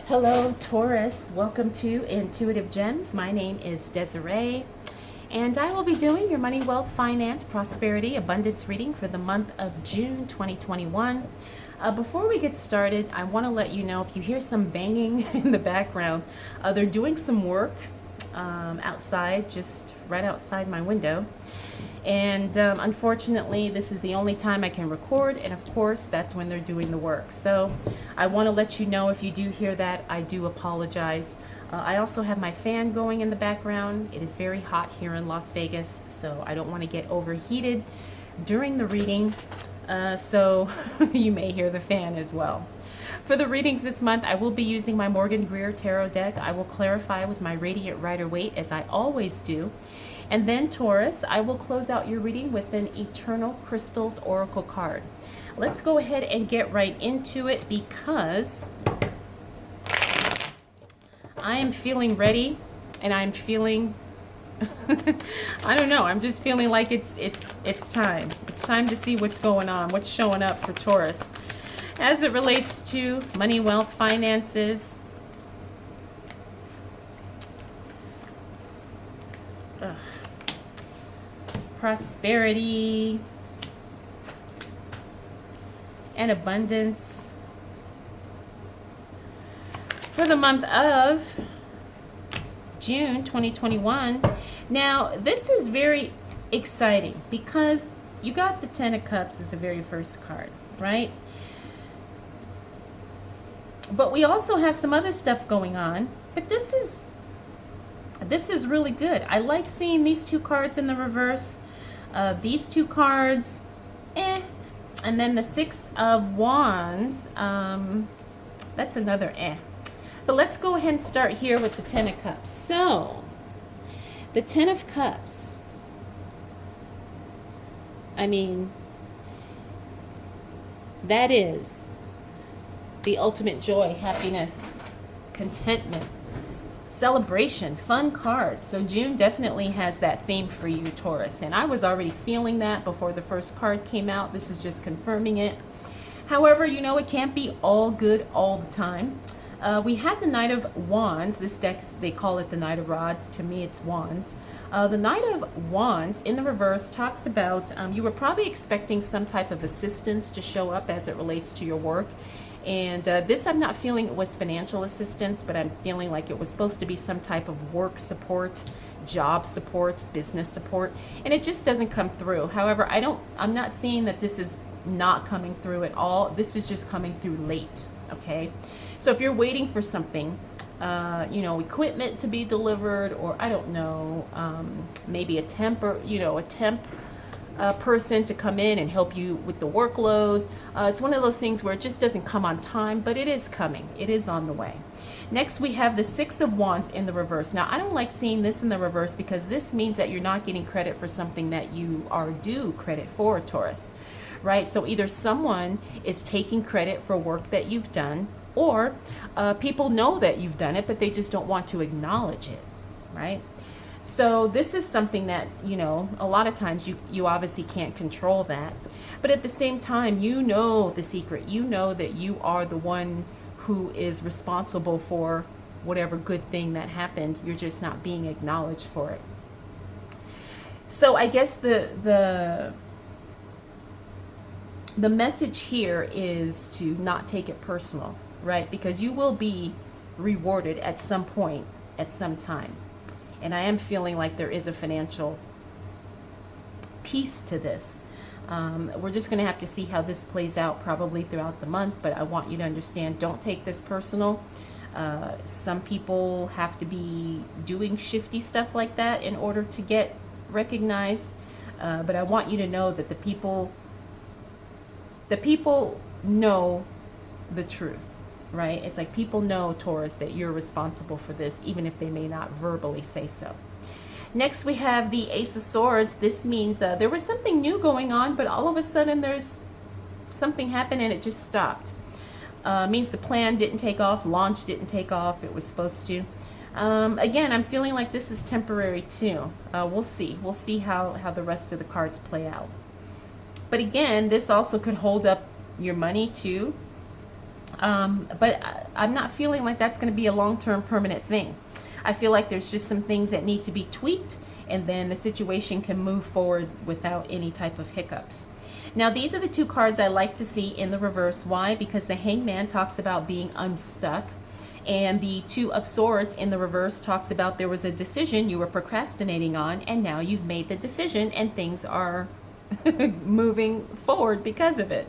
Hello, Taurus. Welcome to Intuitive Gems. My name is Desiree, and I will be doing your money, wealth, finance, prosperity, abundance reading for the month of June 2021. Before we get started, I want to let you know if you hear some banging in the background, they're doing some work outside, just right outside my window. And unfortunately, this is the only time I can record, and of course, that's when they're doing the work. So I want to let you know if you do hear that, I do apologize. I also have my fan going in the background. It is very hot here in Las Vegas, so I don't want to get overheated during the reading. So you may hear the fan as well. For the readings this month, I will be using my Morgan Greer Tarot deck. I will clarify with my Radiant Rider-Waite, as I always do. And then, Taurus, I will close out your reading with an Eternal Crystals Oracle card. Let's go ahead and get right into it because I am feeling ready, and I'm feeling I don't know, I'm just feeling like it's time. It's time to see what's going on, what's showing up for Taurus as it relates to money, wealth, finances. Prosperity and abundance for the month of June 2021. Now, this is very exciting because you got the Ten of Cups as the very first card, right? But we also have some other stuff going on, but this is really good. I like seeing these two cards in the reverse. These two cards, and then the Six of Wands, that's another But let's go ahead and start here with the Ten of Cups. So, the Ten of Cups, I mean, that is the ultimate joy, happiness, contentment, celebration, fun card. So June definitely has that theme for you, Taurus. And I was already feeling that before the first card came out. This is just confirming it. However, you know, it can't be all good all the time. We have the Knight of Wands. This deck, they call it the Knight of Rods. To me, it's Wands. The Knight of Wands in the reverse talks about you were probably expecting some type of assistance to show up as it relates to your work. And this, I'm not feeling it was financial assistance, but I'm feeling like it was supposed to be some type of work support, job support, business support, and it just doesn't come through. However, I'm not seeing that this is not coming through at all. This is just coming through late, okay? So if you're waiting for something, you know, equipment to be delivered, or I don't know, maybe a temp person to come in and help you with the workload. It's one of those things where it just doesn't come on time, but it is coming. It is on the way. Next, we have the Six of Wands in the reverse. Now, I don't like seeing this in the reverse because this means that you're not getting credit for something that you are due credit for, Taurus, right? So either someone is taking credit for work that you've done, or people know that you've done it, but they just don't want to acknowledge it, right? So this is something that, you know, a lot of times you obviously can't control that. But at the same time, you know the secret. You know that you are the one who is responsible for whatever good thing that happened. You're just not being acknowledged for it. So I guess the message here is to not take it personal, right? Because you will be rewarded at some point, at some time. And I am feeling like there is a financial piece to this. We're just going to have to see how this plays out probably throughout the month, but I want you to understand, don't take this personal. Some people have to be doing shifty stuff like that in order to get recognized. But I want you to know that the people know the truth. Right? It's like people know, Taurus, that you're responsible for this, even if they may not verbally say so. Next, we have the Ace of Swords. This means there was something new going on, but all of a sudden there's something happened and it just stopped. Means the plan didn't take off, launch didn't take off, it was supposed to. Again, I'm feeling like this is temporary too. We'll see. We'll see how the rest of the cards play out. But again, this also could hold up your money too. I'm not feeling like that's going to be a long-term permanent thing. I feel like there's just some things that need to be tweaked, and then the situation can move forward without any type of hiccups. Now, these are the two cards I like to see in the reverse. Why? Because the Hangman talks about being unstuck, and the Two of Swords in the reverse talks about there was a decision you were procrastinating on, and now you've made the decision, and things are moving forward because of it.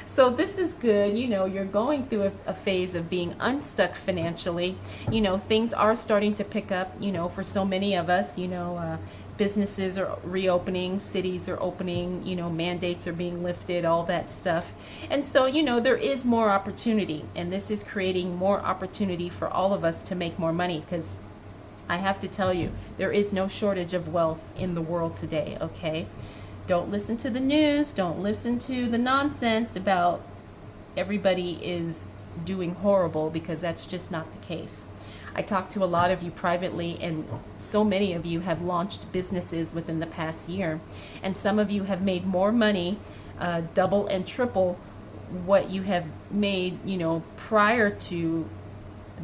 So this is good. You're going through a phase of being unstuck financially. Things are starting to pick up, for so many of us. Businesses are reopening, cities are opening, mandates are being lifted, all that stuff. And so, there is more opportunity, and this is creating more opportunity for all of us to make more money, because I have to tell you, there is no shortage of wealth in the world today, okay? Don't listen to the news. Don't listen to the nonsense about everybody is doing horrible, because that's just not the case. I talked to a lot of you privately, and so many of you have launched businesses within the past year, and some of you have made more money, double and triple what you have made, prior to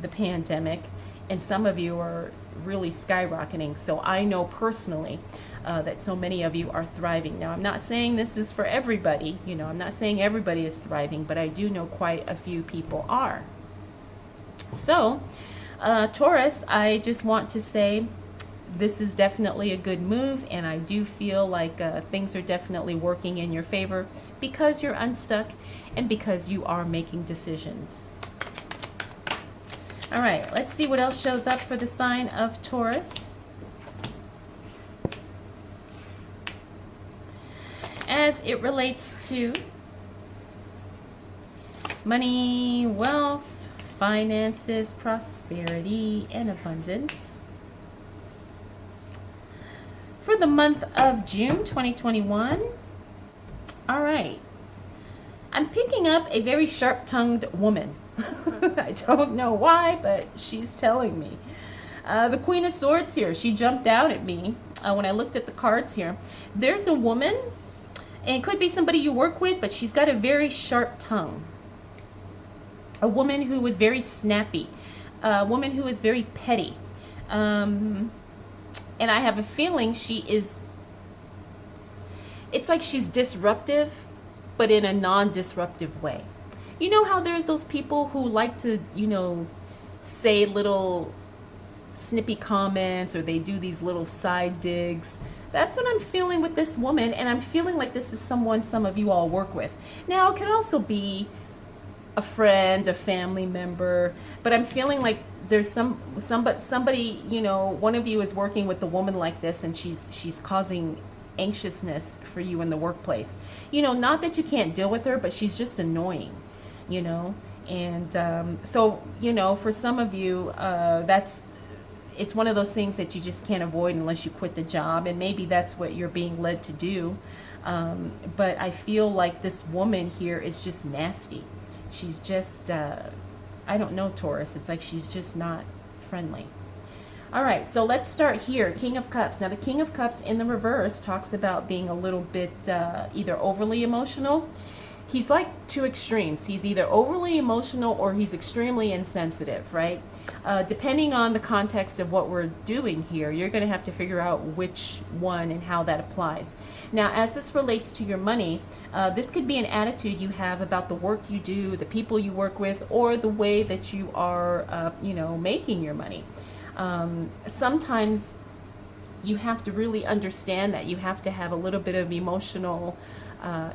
the pandemic, and some of you are really skyrocketing. So I know personally that so many of you are thriving. Now, I'm not saying this is for everybody, I'm not saying everybody is thriving, but I do know quite a few people are. So, Taurus, I just want to say this is definitely a good move, and I do feel like things are definitely working in your favor because you're unstuck and because you are making decisions. All right, let's see what else shows up for the sign of Taurus. As it relates to money, wealth, finances, prosperity, and abundance. For the month of June 2021, all right, I'm picking up a very sharp-tongued woman. I don't know why, but she's telling me. The Queen of Swords here, she jumped out at me when I looked at the cards here. There's a woman, and it could be somebody you work with, but she's got a very sharp tongue. A woman who is very snappy. A woman who is very petty. And I have a feeling it's like she's disruptive, but in a non-disruptive way. You know how there's those people who like to, say little snippy comments, or they do these little side digs. That's what I'm feeling with this woman, and I'm feeling like this is someone some of you all work with. Now, it could also be a friend, a family member, but I'm feeling like there's somebody, one of you is working with a woman like this, and she's causing anxiousness for you in the workplace. Not that you can't deal with her, but she's just annoying, and so for some of you, it's one of those things that you just can't avoid unless you quit the job, and maybe that's what you're being led to do. But I feel like this woman here is just nasty. She's just, I don't know, Taurus. It's like she's just not friendly. All right, so let's start here. King of Cups. Now, the King of Cups in the reverse talks about being a little bit either overly emotional. He's like two extremes. He's either overly emotional or he's extremely insensitive, right? Depending on the context of what we're doing here, you're going to have to figure out which one and how that applies. Now, as this relates to your money, this could be an attitude you have about the work you do, the people you work with, or the way that you are, making your money. Sometimes you have to really understand that you have to have a little bit of emotional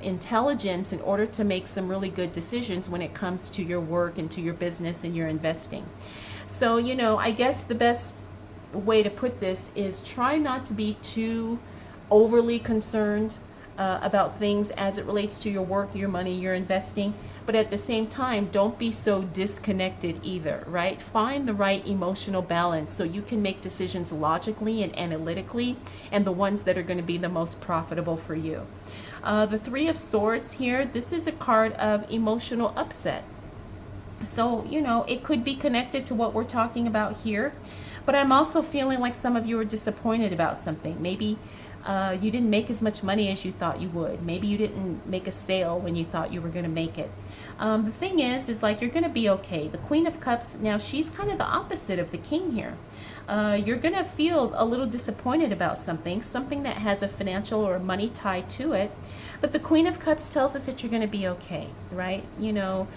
intelligence in order to make some really good decisions when it comes to your work and to your business and your investing. So, I guess the best way to put this is try not to be too overly concerned about things as it relates to your work, your money, your investing. But at the same time, don't be so disconnected either, right? Find the right emotional balance so you can make decisions logically and analytically, and the ones that are going to be the most profitable for you. The Three of Swords here, this is a card of emotional upset. So, it could be connected to what we're talking about here. But I'm also feeling like some of you are disappointed about something. Maybe You didn't make as much money as you thought you would. Maybe you didn't make a sale when you thought you were going to make it. The thing is like you're going to be okay. The Queen of Cups, now she's kind of the opposite of the King here. You're going to feel a little disappointed about something that has a financial or money tie to it. But the Queen of Cups tells us that you're going to be okay, right? You know,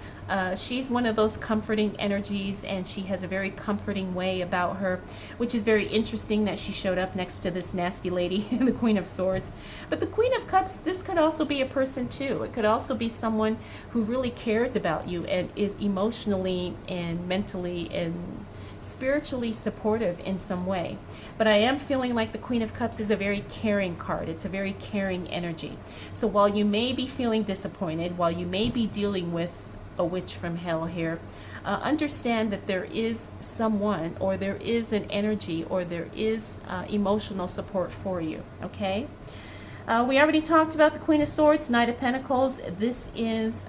she's one of those comforting energies, and she has a very comforting way about her, which is very interesting that she showed up next to this nasty lady, the Queen of Swords. But the Queen of Cups, this could also be a person too. It could also be someone who really cares about you and is emotionally and mentally and spiritually supportive in some way. But I am feeling like the Queen of Cups is a very caring card. It's a very caring energy. So while you may be feeling disappointed, while you may be dealing with a witch from hell here, understand that there is someone, or there is an energy, or there is emotional support for you, okay? We already talked about the Queen of Swords, Knight of Pentacles. This is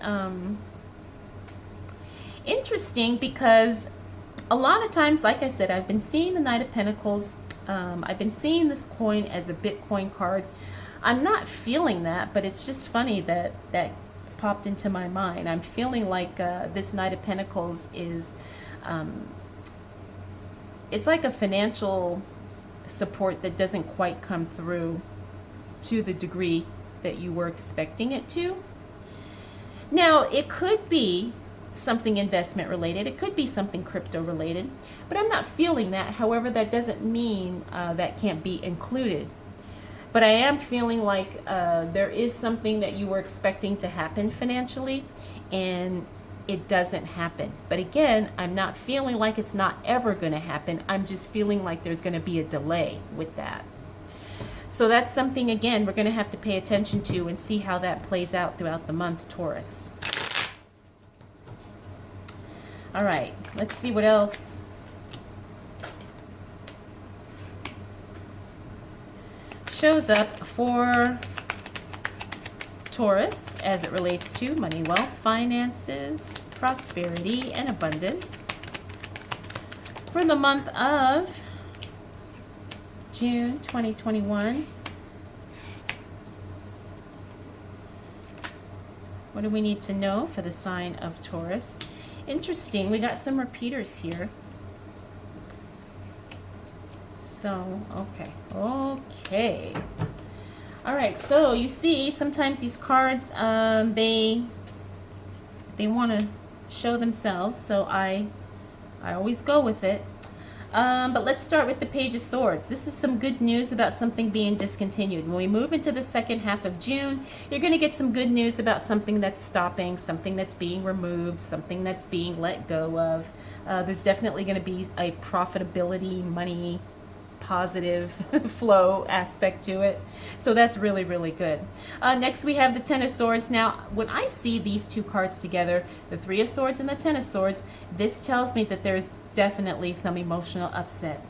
interesting because a lot of times, like I said, I've been seeing the Knight of Pentacles. I've been seeing this coin as a Bitcoin card. I'm not feeling that, but it's just funny that that popped into my mind. I'm feeling like this Knight of Pentacles is, it's like a financial support that doesn't quite come through to the degree that you were expecting it to. Now, it could be something investment related. It could be something crypto related, but I'm not feeling that. However, that doesn't mean that can't be included. But I am feeling like there is something that you were expecting to happen financially, and it doesn't happen. But again, I'm not feeling like it's not ever going to happen. I'm just feeling like there's going to be a delay with that. So that's something, again, we're going to have to pay attention to and see how that plays out throughout the month, Taurus. All right, let's see what else. Shows up for Taurus as it relates to money, wealth, finances, prosperity, and abundance for the month of June 2021. What do we need to know for the sign of Taurus? Interesting, we got some repeaters here. So, okay. All right, so you see, sometimes these cards, they want to show themselves, so I always go with it. But let's start with the Page of Swords. This is some good news about something being discontinued. When we move into the second half of June, you're going to get some good news about something that's stopping, something that's being removed, something that's being let go of. There's definitely going to be a profitability, money, positive flow aspect to it. So that's really, really good. Next we have the Ten of Swords. Now, when I see these two cards together, the Three of Swords and the Ten of Swords, this tells me that there's definitely some emotional upset.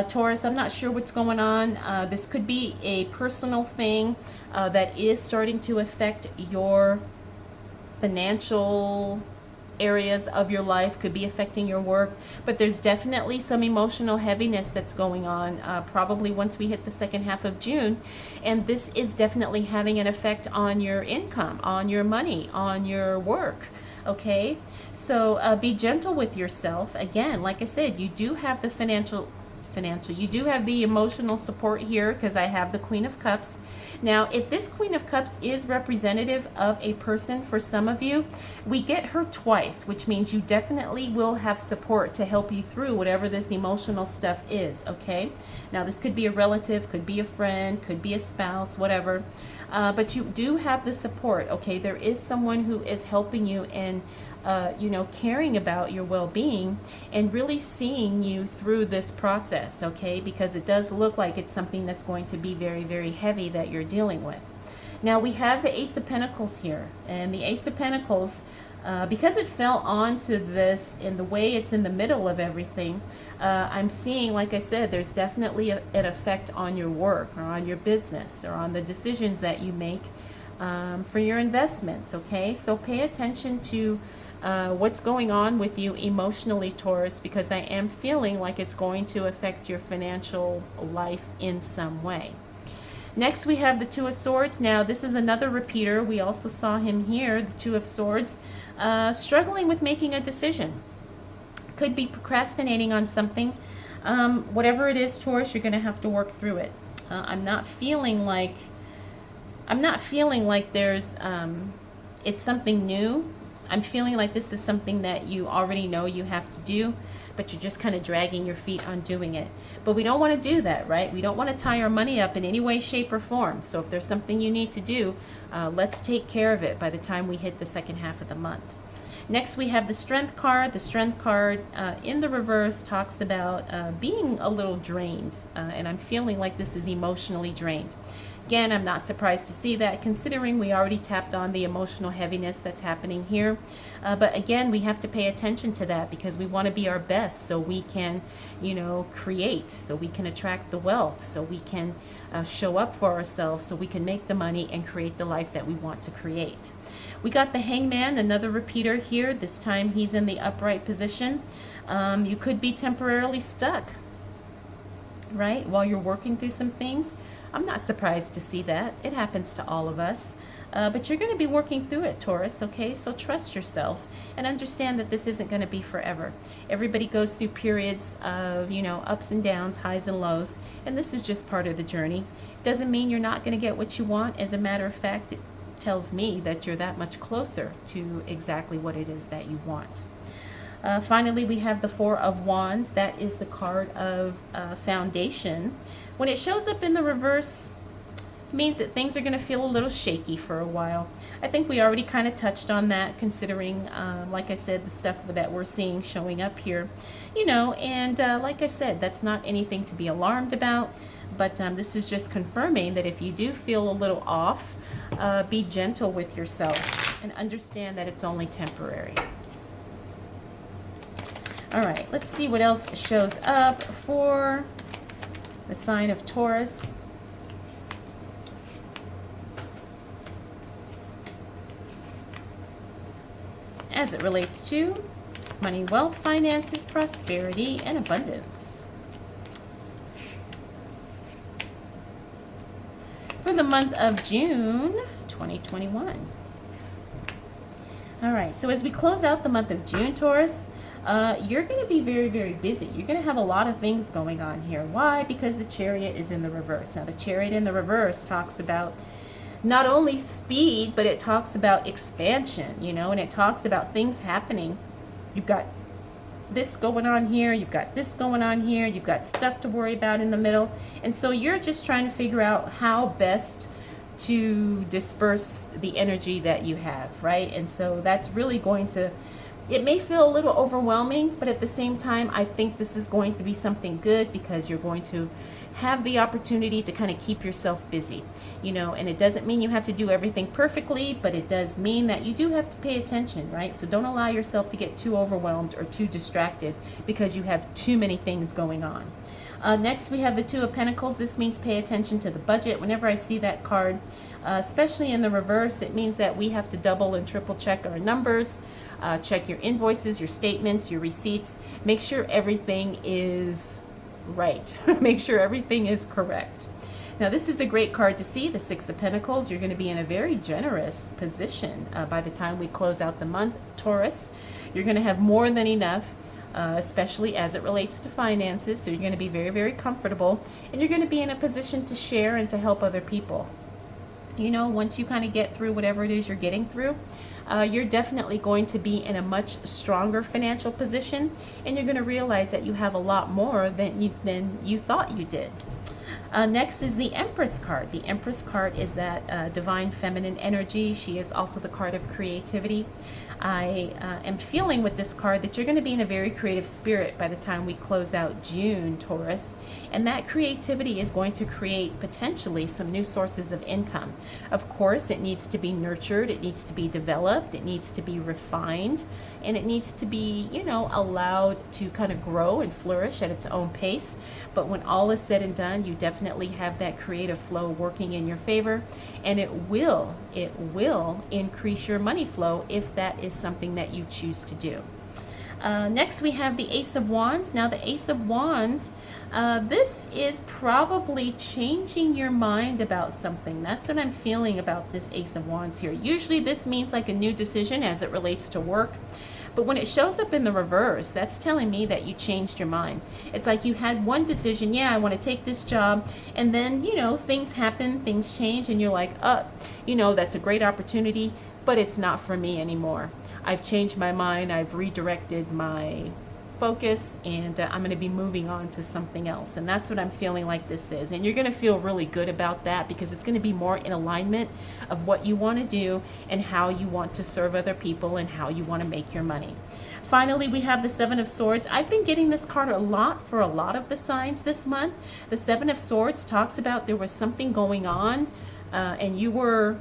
Taurus, I'm not sure what's going on. This could be a personal thing that is starting to affect your financial areas of your life, could be affecting your work, but there's definitely some emotional heaviness that's going on probably once we hit the second half of June, and this is definitely having an effect on your income, on your money, on your work. Okay, so be gentle with yourself. Again, like I said, you do have the financial, you do have the emotional support here because I have the Queen of Cups. Now, if this Queen of Cups is representative of a person for some of you, we get her twice, which means you definitely will have support to help you through whatever this emotional stuff is, okay? Now, this could be a relative, could be a friend, could be a spouse, whatever. But you do have the support, okay? There is someone who is helping you and caring about your well-being and really seeing you through this process, okay? Because it does look like it's something that's going to be very, very heavy that you're dealing with. Now, we have the Ace of Pentacles here, and the Ace of Pentacles, because it fell onto this in the way it's in the middle of everything, I'm seeing, like I said, there's definitely an effect on your work or on your business or on the decisions that you make for your investments, okay? So pay attention to what's going on with you emotionally, Taurus, because I am feeling like it's going to affect your financial life in some way. Next, we have the Two of Swords. Now, this is another repeater. We also saw him here, the Two of Swords, struggling with making a decision. Could be procrastinating on something. Whatever it is, Taurus, you're going to have to work through it. I'm not feeling like there's it's something new. I'm feeling like this is something that you already know you have to do, but you're just kind of dragging your feet on doing it. But we don't want to do that, right? We don't want to tie our money up in any way, shape, or form. So if there's something you need to do, let's take care of it by the time we hit the second half of the month. Next, we have the Strength card. The Strength card in the reverse talks about being a little drained, and I'm feeling like this is emotionally drained. Again, I'm not surprised to see that, considering we already tapped on the emotional heaviness that's happening here. But again, we have to pay attention to that because we want to be our best so we can, create, so we can attract the wealth, so we can show up for ourselves, so we can make the money and create the life that we want to create. We got the Hangman, another repeater here. This time he's in the upright position. You could be temporarily stuck, right, while you're working through some things. I'm not surprised to see that. It happens to all of us. But you're going to be working through it, Taurus, okay? So trust yourself and understand that this isn't going to be forever. Everybody goes through periods of, ups and downs, highs and lows, and this is just part of the journey. Doesn't mean you're not going to get what you want. As a matter of fact, it tells me that you're that much closer to exactly what it is that you want. Finally, we have the Four of Wands. That is the card of foundation. When it shows up in the reverse, it means that things are going to feel a little shaky for a while. I think we already kind of touched on that, considering, like I said, the stuff that we're seeing showing up here. And like I said, that's not anything to be alarmed about. But this is just confirming that if you do feel a little off, be gentle with yourself and understand that it's only temporary. All right, let's see what else shows up for the sign of Taurus. As it relates to money, wealth, finances, prosperity, and abundance. For the month of June 2021. All right, so as we close out the month of June, Taurus, you're going to be very, very busy. You're going to have a lot of things going on here. Why? Because the Chariot is in the reverse. Now, the Chariot in the reverse talks about not only speed, but it talks about expansion, and it talks about things happening. You've got this going on here, you've got this going on here, you've got stuff to worry about in the middle. And so you're just trying to figure out how best to disperse the energy that you have, right? And so that's really going to, it may feel a little overwhelming, but at the same time, I think this is going to be something good because you're going to have the opportunity to kind of keep yourself busy, and it doesn't mean you have to do everything perfectly, but it does mean that you do have to pay attention, right? So don't allow yourself to get too overwhelmed or too distracted because you have too many things going on. Next, we have the Two of Pentacles. This means pay attention to the budget. Whenever I see that card, especially in the reverse, it means that we have to double and triple check our numbers, check your invoices, your statements, your receipts. Make sure everything is right. Make sure everything is correct. Now, this is a great card to see, the Six of Pentacles. You're going to be in a very generous position by the time we close out the month, Taurus. You're going to have more than enough. Especially as it relates to finances. So you're going to be very, very comfortable, and you're going to be in a position to share and to help other people. Once you kind of get through whatever it is you're getting through, you're definitely going to be in a much stronger financial position, and you're going to realize that you have a lot more than you thought you did. Next is the Empress card. The Empress card is that divine feminine energy. She is also the card of creativity. I am feeling with this card that you're going to be in a very creative spirit by the time we close out June, Taurus. And that creativity is going to create potentially some new sources of income. Of course, it needs to be nurtured, it needs to be developed, it needs to be refined, and it needs to be, allowed to kind of grow and flourish at its own pace. But when all is said and done, you definitely have that creative flow working in your favor, and it will increase your money flow if that is something that you choose to do. Next, we have the Ace of Wands. Now, the Ace of Wands, this is probably changing your mind about something. That's what I'm feeling about this Ace of Wands here. Usually, this means like a new decision as it relates to work. But when it shows up in the reverse, that's telling me that you changed your mind. It's like you had one decision, yeah, I want to take this job, and then, you know, things happen, things change, and you're like, you know, that's a great opportunity, but it's not for me anymore. I've changed my mind, I've redirected my focus, and I'm going to be moving on to something else. And that's what I'm feeling like this is. And you're going to feel really good about that because it's going to be more in alignment of what you want to do and how you want to serve other people and how you want to make your money. Finally, we have the Seven of Swords. I've been getting this card a lot for a lot of the signs this month. The Seven of Swords talks about there was something going on and you were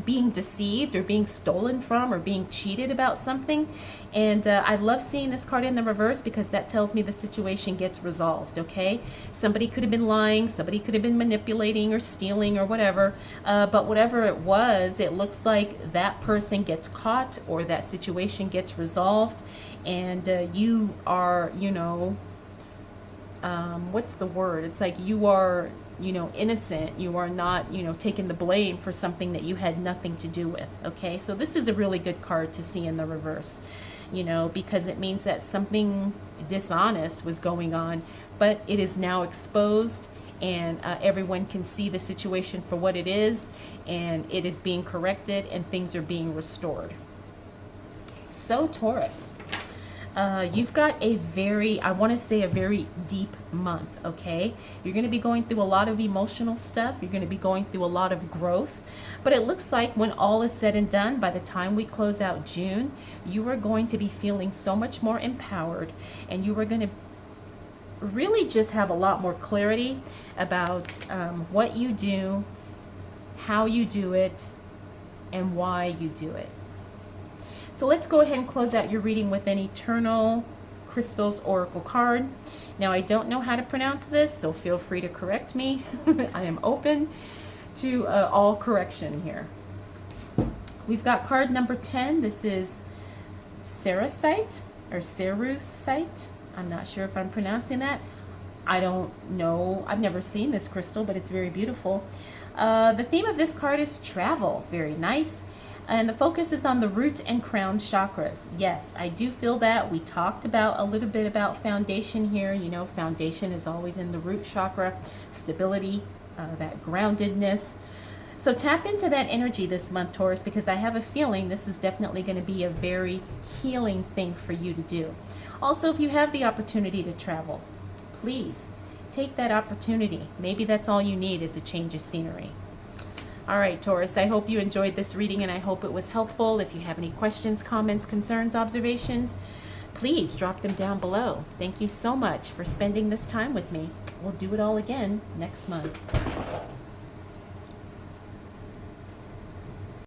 being deceived or being stolen from or being cheated about something. And I love seeing this card in the reverse because that tells me the situation gets resolved, okay? Somebody could have been lying, somebody could have been manipulating or stealing or whatever, but whatever it was, it looks like that person gets caught or that situation gets resolved, and you are, you know, what's the word? It's like you are, you know, innocent. You are not, you know, taking the blame for something that you had nothing to do with. Okay, so this is a really good card to see in the reverse, you know, because it means that something dishonest was going on, but it is now exposed, and everyone can see the situation for what it is, and it is being corrected, and things are being restored. So Taurus, you've got a very, I want to say a very deep month, okay? You're going to be going through a lot of emotional stuff. You're going to be going through a lot of growth. But it looks like when all is said and done, by the time we close out June, you are going to be feeling so much more empowered, and you are going to really just have a lot more clarity about what you do, how you do it, and why you do it. So let's go ahead and close out your reading with an Eternal Crystals Oracle card. Now, I don't know how to pronounce this, so feel free to correct me. I am open to all correction here. We've got card number 10. This is Cerusite or Cerusite. I'm not sure if I'm pronouncing that. I don't know. I've never seen this crystal, but it's very beautiful. The theme of this card is travel. Very nice. And the focus is on the root and crown chakras. Yes, I do feel that. We talked about a little bit about foundation here. You know, foundation is always in the root chakra, stability, that groundedness. So tap into that energy this month, Taurus, because I have a feeling this is definitely going to be a very healing thing for you to do. Also, if you have the opportunity to travel, please take that opportunity. Maybe that's all you need is a change of scenery. All right, Taurus, I hope you enjoyed this reading, and I hope it was helpful. If you have any questions, comments, concerns, observations, please drop them down below. Thank you so much for spending this time with me. We'll do it all again next month.